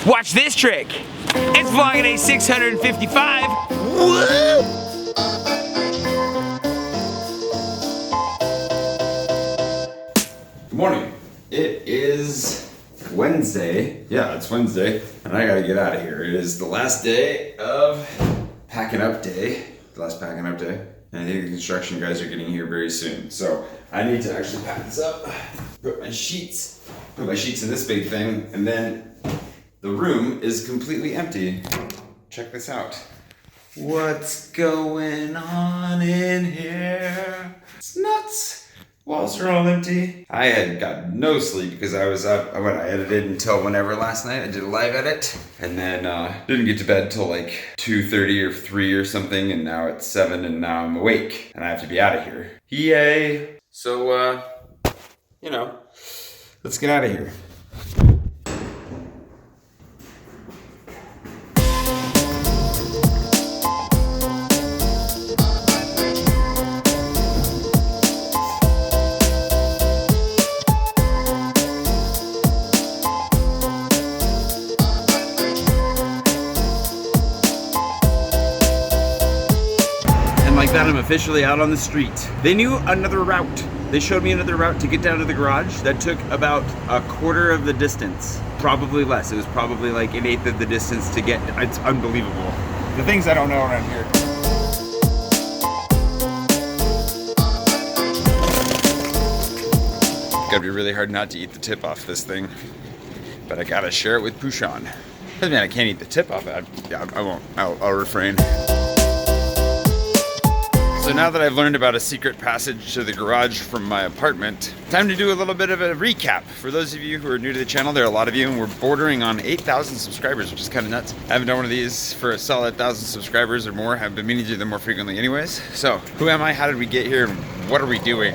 Watch this trick. It's vlogging a 655. Woo! Good morning. It is Wednesday. Yeah, it's Wednesday, and I gotta get out of here. It is the last day of packing up day. The last packing up day. And I think the construction guys are getting here very soon. So I need to actually pack this up, put my sheets in this big thing, and then the room is completely empty. Check this out. What's going on in here? It's nuts. Walls are all empty. I had got no sleep because I was up. I edited until whenever last night. I did a live edit and then didn't get to bed till like 2:30 or 3 or something. And now it's 7 and now I'm awake and I have to be out of here. Yay. So, you know, let's get out of here. Like that, I'm officially out on the street. They knew another route. They showed me another route to get down to the garage that took about a quarter of the distance. Probably less. It was probably like an eighth of the distance to get. It's unbelievable. The things I don't know around here. Gotta be really hard not to eat the tip off this thing. But I gotta share it with Pullman. Doesn't mean I can't eat the tip off it. I won't. I'll refrain. So now that I've learned about a secret passage to the garage from my apartment, time to do a little bit of a recap. For those of you who are new to the channel, there are a lot of you, and we're bordering on 8,000 subscribers, which is kind of nuts. I haven't done one of these for a solid 1,000 subscribers or more. I've been meaning to do them more frequently anyways. So, who am I? How did we get here? What are we doing?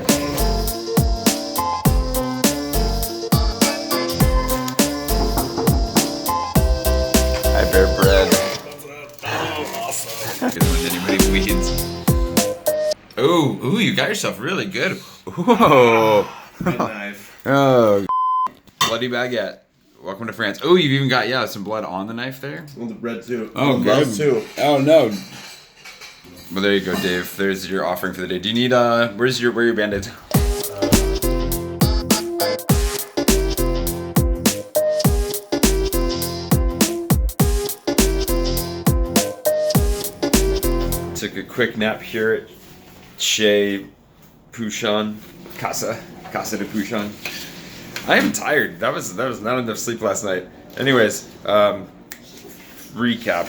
Hi, Bear Bread. Oh, awesome. Good one, anybody weeds. Ooh, you got yourself really good. Whoa. Red knife. Oh, bloody baguette. Welcome to France. Oh, you've even got, some blood on the knife there? On the bread too. Oh, on good. the too. Oh, no. Well, there you go, Dave. There's your offering for the day. Do you need, where are your band-aids? Took a quick nap here at Chateau, Casa de Pullman. I am tired. That was not enough sleep last night. Anyways, recap.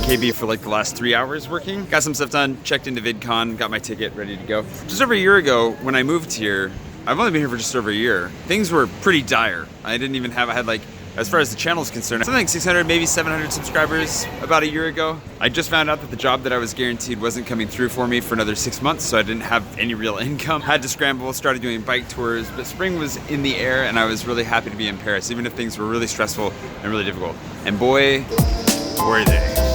KB for like the last 3 hours working. Got some stuff done, checked into VidCon, got my ticket ready to go. Just over a year ago when I moved here, I've only been here for just over a year, things were pretty dire. I had like, as far as the channel is concerned, something like 600, maybe 700 subscribers about a year ago. I just found out that the job that I was guaranteed wasn't coming through for me for another 6 months, so I didn't have any real income. Had to scramble, started doing bike tours, but spring was in the air and I was really happy to be in Paris, even if things were really stressful and really difficult. And boy, were they.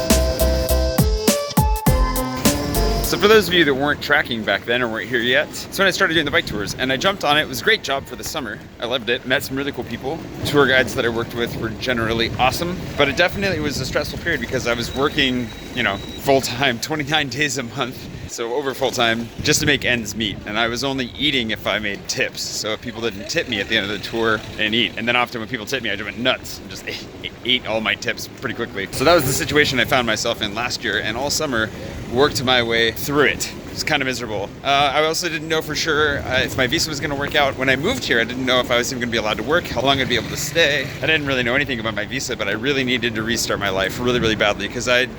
So for those of you that weren't tracking back then or weren't here yet, it's when I started doing the bike tours and I jumped on it. It was a great job for the summer. I loved it, met some really cool people. Tour guides that I worked with were generally awesome, but it definitely was a stressful period because I was working, full-time, 29 days a month. So over full-time, just to make ends meet. And I was only eating if I made tips. So if people didn't tip me at the end of the tour, I didn't eat. And then often when people tip me, I just went nuts and just ate all my tips pretty quickly. So that was the situation I found myself in last year, and all summer worked my way through it. It was kind of miserable. I also didn't know for sure if my visa was going to work out. When I moved here, I didn't know if I was even going to be allowed to work, how long I'd be able to stay. I didn't really know anything about my visa, but I really needed to restart my life really, really badly because I'd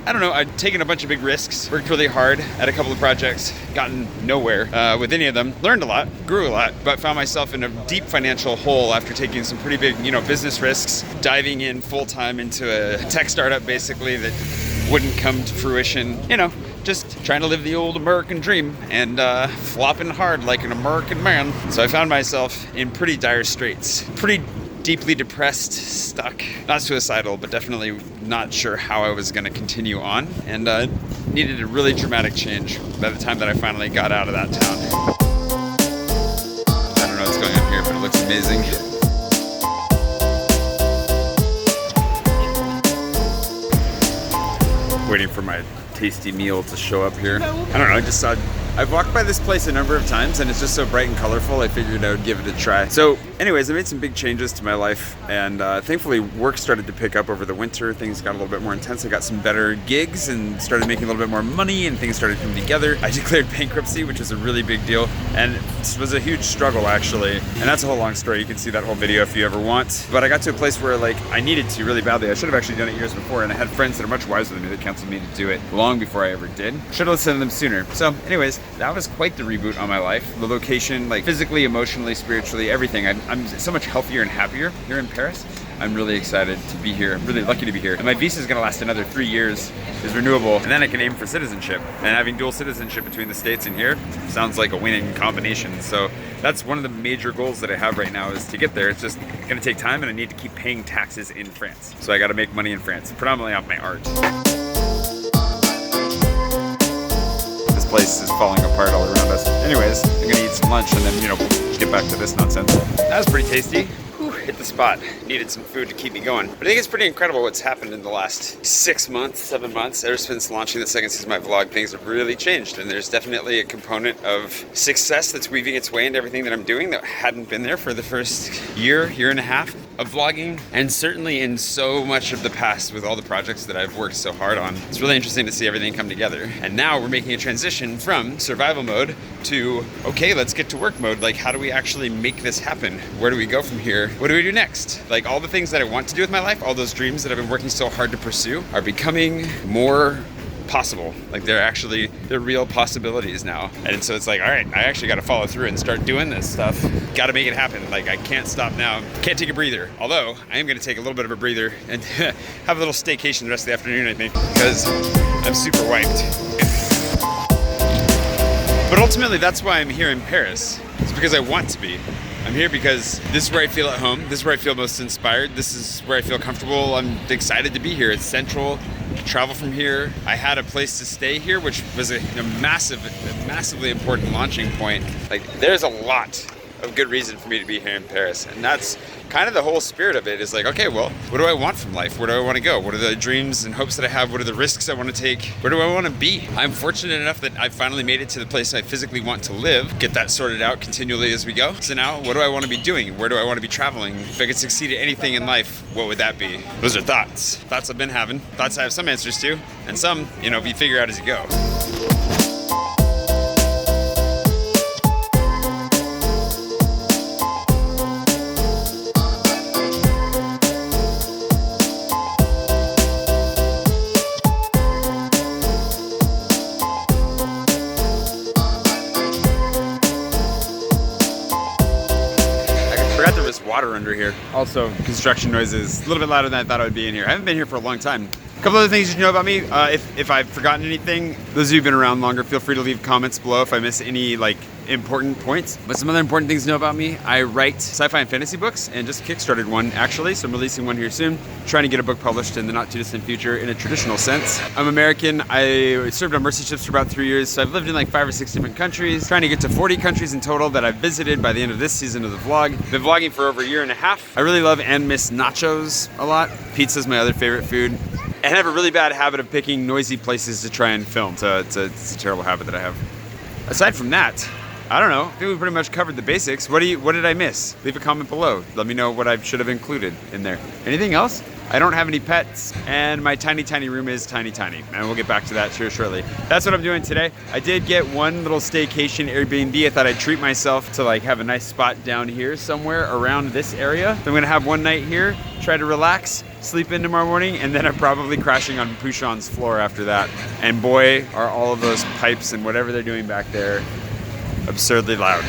taken a bunch of big risks, worked really hard at a couple of projects, gotten nowhere with any of them, learned a lot, grew a lot, but found myself in a deep financial hole after taking some pretty big, business risks, diving in full time into a tech startup basically that wouldn't come to fruition, just trying to live the old American dream and flopping hard like an American man. So I found myself in pretty dire straits, pretty deeply depressed, stuck, not suicidal, but definitely not sure how I was going to continue on, and needed a really dramatic change by the time that I finally got out of that town. I don't know what's going on here, but it looks amazing. Waiting for my tasty meal to show up here. I don't know, I just saw, I've walked by this place a number of times and it's just so bright and colorful, I figured I would give it a try. So anyways, I made some big changes to my life, and thankfully work started to pick up over the winter. Things got a little bit more intense. I got some better gigs and started making a little bit more money, and things started coming together. I declared bankruptcy, which was a really big deal, and it was a huge struggle actually. And that's a whole long story. You can see that whole video if you ever want. But I got to a place where like I needed to really badly. I should have actually done it years before, and I had friends that are much wiser than me that counseled me to do it long before I ever did. Should have listened to them sooner. So anyways, that was quite the reboot on my life. The location, like physically, emotionally, spiritually, everything. I'm so much healthier and happier here in Paris. I'm really excited to be here. I'm really lucky to be here. And my visa is gonna last another 3 years. It's renewable, and then I can aim for citizenship. And having dual citizenship between the States and here sounds like a winning combination. So that's one of the major goals that I have right now, is to get there. It's just gonna take time, and I need to keep paying taxes in France. So I gotta make money in France, predominantly off my art. This place is falling apart all around us. Anyways, I'm gonna eat some lunch and then, get back to this nonsense. That was pretty tasty. Hit the spot. Needed some food to keep me going. But I think it's pretty incredible what's happened in the last 6 months, 7 months. Ever since launching the second season of my vlog, things have really changed. And there's definitely a component of success that's weaving its way into everything that I'm doing that hadn't been there for the first year and a half of vlogging. And certainly in so much of the past with all the projects that I've worked so hard on. It's really interesting to see everything come together. And now we're making a transition from survival mode to, okay, let's get to work mode. Like, how do we actually make this happen? Where do we go from here? What do we do next? Like, all the things that I want to do with my life, all those dreams that I've been working so hard to pursue are becoming more possible. Like, they're real possibilities now. And so it's like, all right, I actually got to follow through and start doing this stuff. Got to make it happen. Like, I can't stop now. Can't take a breather. Although I am going to take a little bit of a breather and have a little staycation the rest of the afternoon, I think, because I'm super wiped. But ultimately, that's why I'm here in Paris. It's because I want to be. I'm here because this is where I feel at home. This is where I feel most inspired. This is where I feel comfortable. I'm excited to be here. It's central. I can travel from here. I had a place to stay here, which was a massively important launching point. Like, there's a lot of good reason for me to be here in Paris. And that's kind of the whole spirit of it, is like, okay, well, what do I want from life? Where do I want to go? What are the dreams and hopes that I have? What are the risks I want to take? Where do I want to be? I'm fortunate enough that I finally made it to the place I physically want to live, get that sorted out continually as we go. So now, what do I want to be doing? Where do I want to be traveling? If I could succeed at anything in life, what would that be? Those are thoughts. Thoughts I've been having. Thoughts I have some answers to, and some, you figure out as you go. Water under here. Also, construction noises a little bit louder than I thought I would be in here. I haven't been here for a long time. A couple other things you should know about me. If I've forgotten anything, those of you who've been around longer, feel free to leave comments below if I miss any important points. But some other important things to know about me: I write sci-fi and fantasy books, and just kickstarted one actually, so I'm releasing one here soon. Trying to get a book published in the not too distant future in a traditional sense. I'm American. I served on mercy ships for about 3 years, so I've lived in like 5 or 6 different countries. Trying to get to 40 countries in total that I've visited by the end of this season of the vlog. Been vlogging for over a year and a half. I really love and miss nachos a lot. Pizza's my other favorite food. And I have a really bad habit of picking noisy places to try and film. So it's a terrible habit that I have. Aside from that, I don't know. I think we pretty much covered the basics. What did I miss? Leave a comment below. Let me know what I should have included in there. Anything else? I don't have any pets, and my tiny room is tiny. And we'll get back to that here shortly. That's what I'm doing today. I did get one little staycation Airbnb. I thought I'd treat myself to have a nice spot down here somewhere around this area. So I'm gonna have one night here, try to relax, sleep in tomorrow morning, and then I'm probably crashing on Pouchon's floor after that. And boy, are all of those pipes and whatever they're doing back there absurdly loud.